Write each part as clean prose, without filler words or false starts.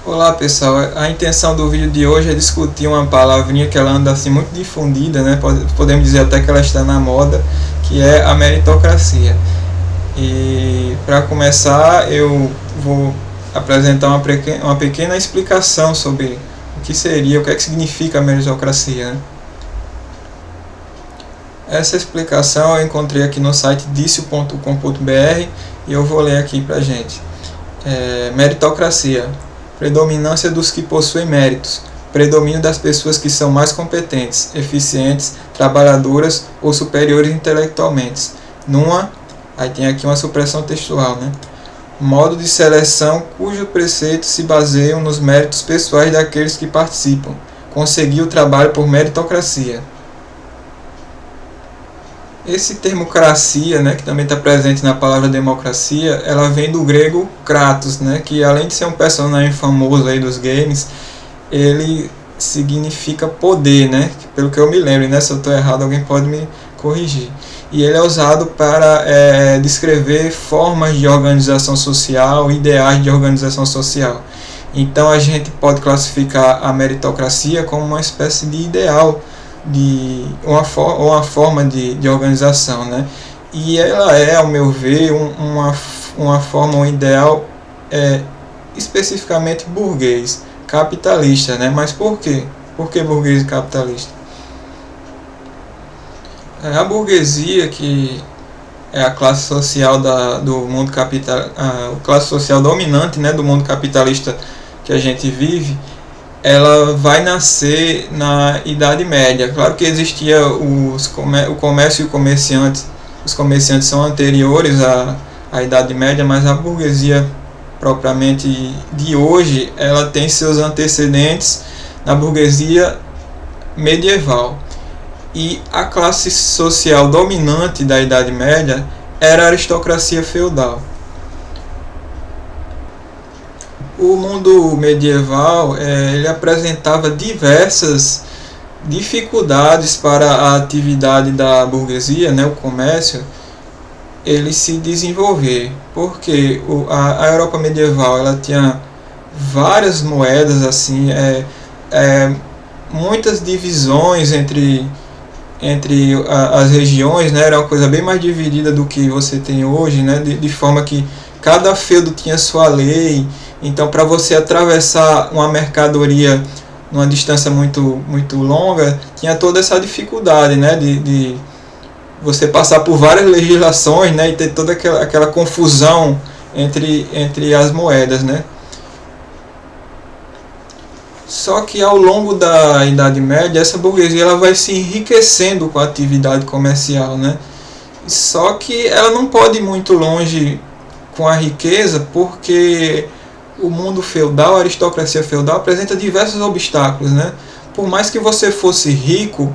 Olá pessoal, a intenção do vídeo de hoje é discutir uma palavrinha que ela anda assim muito difundida, né? Podemos dizer até que ela está na moda, que é a meritocracia. E para começar eu vou apresentar uma pequena explicação sobre o que seria, o que é que significa a meritocracia, né? Essa explicação eu encontrei aqui no site dicio.com.br e eu vou ler aqui pra gente. Meritocracia: predominância dos que possuem méritos, predomínio das pessoas que são mais competentes, eficientes, trabalhadoras ou superiores intelectualmente. Aí tem aqui uma supressão textual, né? Modo de seleção cujos preceitos se baseiam nos méritos pessoais daqueles que participam. Conseguir o trabalho por meritocracia. Esse termo cracia, né, que também está presente na palavra democracia, ela vem do grego Kratos, né, que além de ser um personagem famoso aí dos games, ele significa poder, né, pelo que eu me lembro, né, se eu estou errado alguém pode me corrigir. E ele é usado para descrever formas de organização social, ideais de organização social. Então a gente pode classificar a meritocracia como uma espécie de ideal, de uma forma de organização, né? E ela é, ao meu ver, uma forma, um ideal especificamente burguês, capitalista, né? Mas por quê? Por que burguês e capitalista? A burguesia, que é a classe social do mundo capital, a classe social dominante, né, do mundo capitalista que a gente vive, ela vai nascer na Idade Média. Claro que existia o comércio e o comerciante. Os comerciantes são anteriores à Idade Média, mas a burguesia propriamente de hoje, ela tem seus antecedentes na burguesia medieval. E a classe social dominante da Idade Média era a aristocracia feudal. O mundo medieval ele apresentava diversas dificuldades para a atividade da burguesia, né, o comércio, ele se desenvolver, porque a Europa medieval ela tinha várias moedas, assim, muitas divisões entre as regiões, né, era uma coisa bem mais dividida do que você tem hoje, né, de forma que cada feudo tinha sua lei. Então, para você atravessar uma mercadoria numa distância muito longa, tinha toda essa dificuldade, né, de você passar por várias legislações, né, e ter toda aquela confusão entre as moedas, né. Só que ao longo da Idade Média, essa burguesia ela vai se enriquecendo com a atividade comercial, né. Só que ela não pode ir muito longe com a riqueza, porque o mundo feudal, a aristocracia feudal, apresenta diversos obstáculos, né? Por mais que você fosse rico,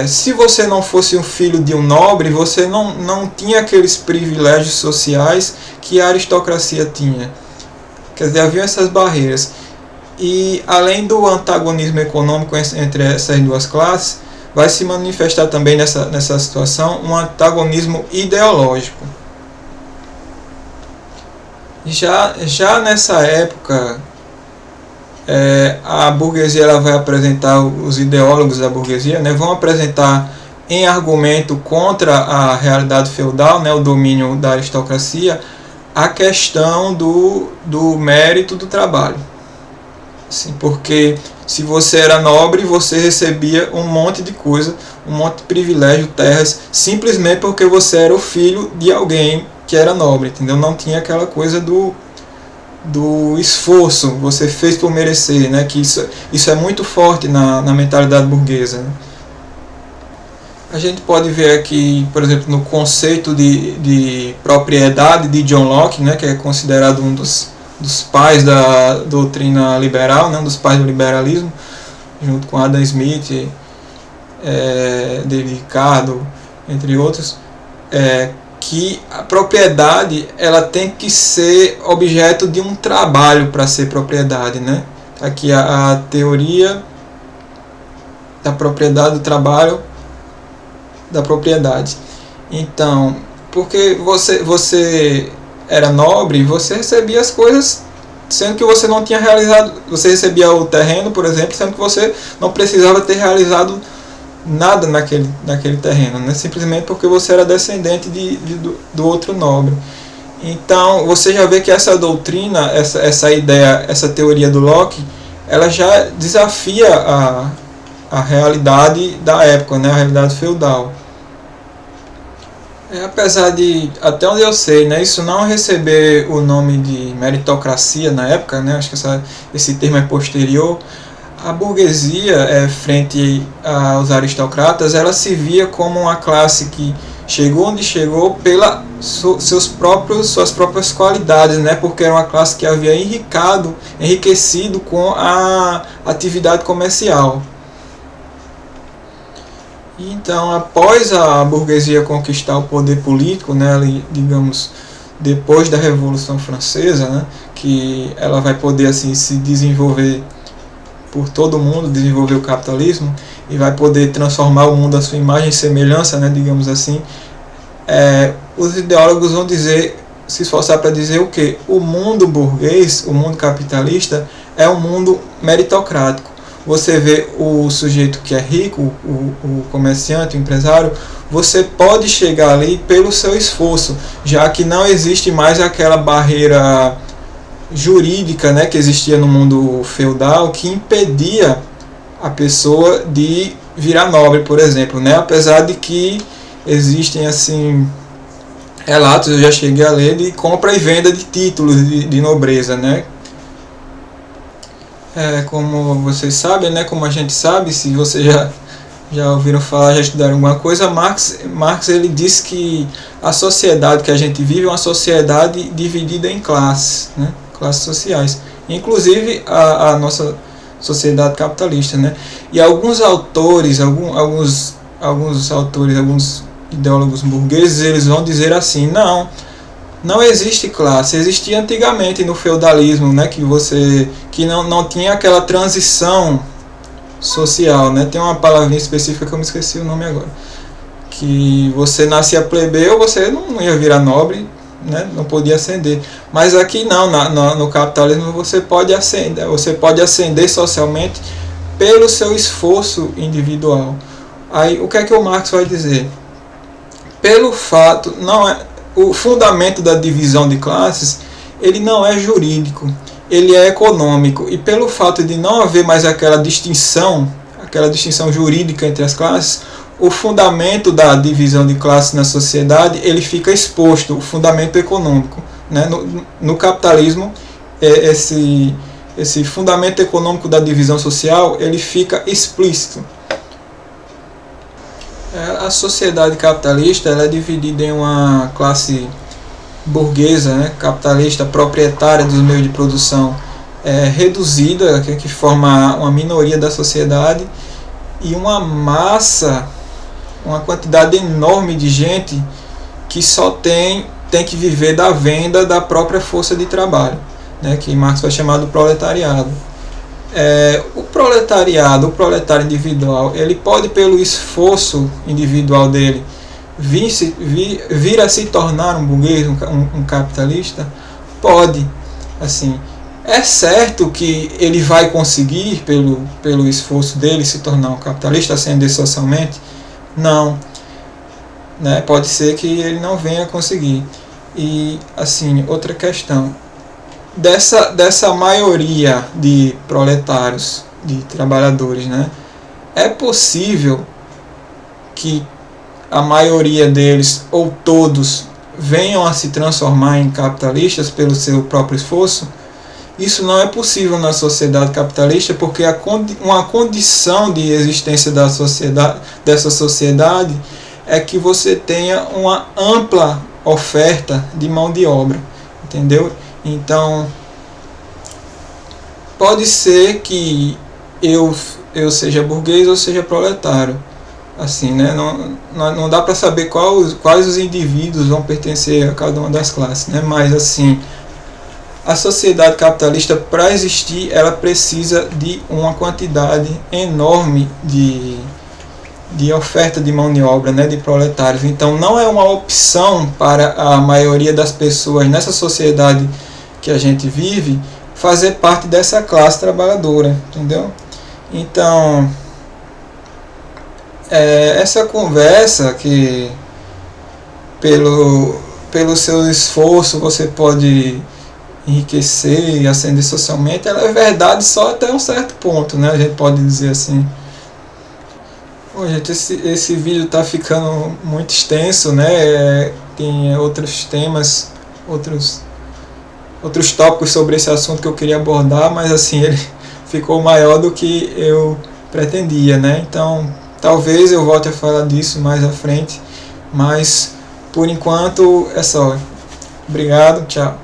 se você não fosse um filho de um nobre, você não tinha aqueles privilégios sociais que a aristocracia tinha. Quer dizer, havia essas barreiras. E além do antagonismo econômico entre essas duas classes, vai se manifestar também nessa situação um antagonismo ideológico. Já nessa época, a burguesia ela vai apresentar, os ideólogos da burguesia, né, vão apresentar em argumento contra a realidade feudal, né, o domínio da aristocracia, a questão do mérito do trabalho. Assim, porque se você era nobre, você recebia um monte de coisa, um monte de privilégio, terras, simplesmente porque você era o filho de alguém que era nobre, entendeu? Não tinha aquela coisa do esforço, você fez por merecer, né? Que isso é muito forte na mentalidade burguesa, né? A gente pode ver aqui, por exemplo, no conceito de propriedade de John Locke, né? Que é considerado um dos pais da doutrina liberal, né? Um dos pais do liberalismo, junto com Adam Smith, David Ricardo, entre outros, que a propriedade ela tem que ser objeto de um trabalho para ser propriedade, né? Aqui a teoria da propriedade, do trabalho da propriedade. Então, porque você era nobre, você recebia as coisas sendo que você não tinha realizado, você recebia o terreno, por exemplo, sendo que você não precisava ter realizado nada naquele terreno, né? Simplesmente porque você era descendente do outro nobre. Então você já vê que essa doutrina, essa ideia, essa teoria do Locke, ela já desafia a realidade da época, né? A realidade feudal. Apesar de, até onde eu sei, né, isso não receber o nome de meritocracia na época, né, acho que esse termo é posterior, a burguesia, frente aos aristocratas, ela se via como uma classe que chegou onde chegou pela suas próprias qualidades, né, porque era uma classe que havia enriquecido com a atividade comercial. Então, após a burguesia conquistar o poder político, né, digamos, depois da Revolução Francesa, né, que ela vai poder assim se desenvolver por todo o mundo, desenvolver o capitalismo e vai poder transformar o mundo à sua imagem e semelhança, né, digamos assim, os ideólogos vão se esforçar para dizer o que? O mundo burguês, o mundo capitalista, é um mundo meritocrático. Você vê o sujeito que é rico, o comerciante, o empresário, você pode chegar ali pelo seu esforço, já que não existe mais aquela barreira jurídica, né, que existia no mundo feudal, que impedia a pessoa de virar nobre, por exemplo, né? Apesar de que existem assim relatos, eu já cheguei a ler, de compra e venda de títulos de nobreza, né? Como vocês sabem, né, como a gente sabe, se vocês já ouviram falar, já estudaram alguma coisa, Marx ele diz que a sociedade que a gente vive é uma sociedade dividida em classes, né, classes sociais, inclusive a nossa sociedade capitalista, né? E alguns autores, alguns ideólogos burgueses, eles vão dizer assim: não existe classe. Existia antigamente no feudalismo, né, que não tinha aquela transição social, né? Tem uma palavrinha específica que eu me esqueci o nome agora, que você nascia plebeu, você não ia virar nobre, né? Não podia ascender. Mas aqui não, no capitalismo você pode ascender socialmente pelo seu esforço individual. Aí o que é que o Marx vai dizer? Pelo fato, o fundamento da divisão de classes, ele não é jurídico, ele é econômico, e pelo fato de não haver mais aquela distinção jurídica entre as classes, o fundamento da divisão de classes na sociedade, ele fica exposto, o fundamento econômico, né? No capitalismo, esse fundamento econômico da divisão social, ele fica explícito. A sociedade capitalista, ela é dividida em uma classe burguesa, né, capitalista, proprietária dos meios de produção reduzida, que forma uma minoria da sociedade, e uma massa, uma quantidade enorme de gente que só tem que viver da venda da própria força de trabalho, né, que Marx vai chamar do proletariado. O proletário individual, ele pode, pelo esforço individual dele, vir a se tornar um burguês, um capitalista? Pode. Assim, é certo que ele vai conseguir, pelo esforço dele, se tornar um capitalista, ascender socialmente? Não. Né? Pode ser que ele não venha conseguir. E, assim, outra questão. Dessa maioria de proletários, de trabalhadores, né? É possível que a maioria deles, ou todos, venham a se transformar em capitalistas pelo seu próprio esforço? Isso não é possível na sociedade capitalista, porque uma condição de existência dessa sociedade é que você tenha uma ampla oferta de mão de obra, entendeu? Então, pode ser que eu seja burguês ou seja proletário. Assim, né? Não dá para saber quais os indivíduos vão pertencer a cada uma das classes, né? Mas, assim, a sociedade capitalista, para existir, ela precisa de uma quantidade enorme de oferta de mão de obra, né, de proletários. Então, não é uma opção para a maioria das pessoas nessa sociedade que a gente vive fazer parte dessa classe trabalhadora, entendeu? Então, essa conversa que pelo seu esforço você pode enriquecer e ascender socialmente, ela é verdade só até um certo ponto, né? A gente pode dizer assim. Bom, gente, esse vídeo está ficando muito extenso, né? Tem outros temas, outros tópicos sobre esse assunto que eu queria abordar, mas assim, ele ficou maior do que eu pretendia, né? Então, talvez eu volte a falar disso mais à frente, mas por enquanto é só. Obrigado, tchau.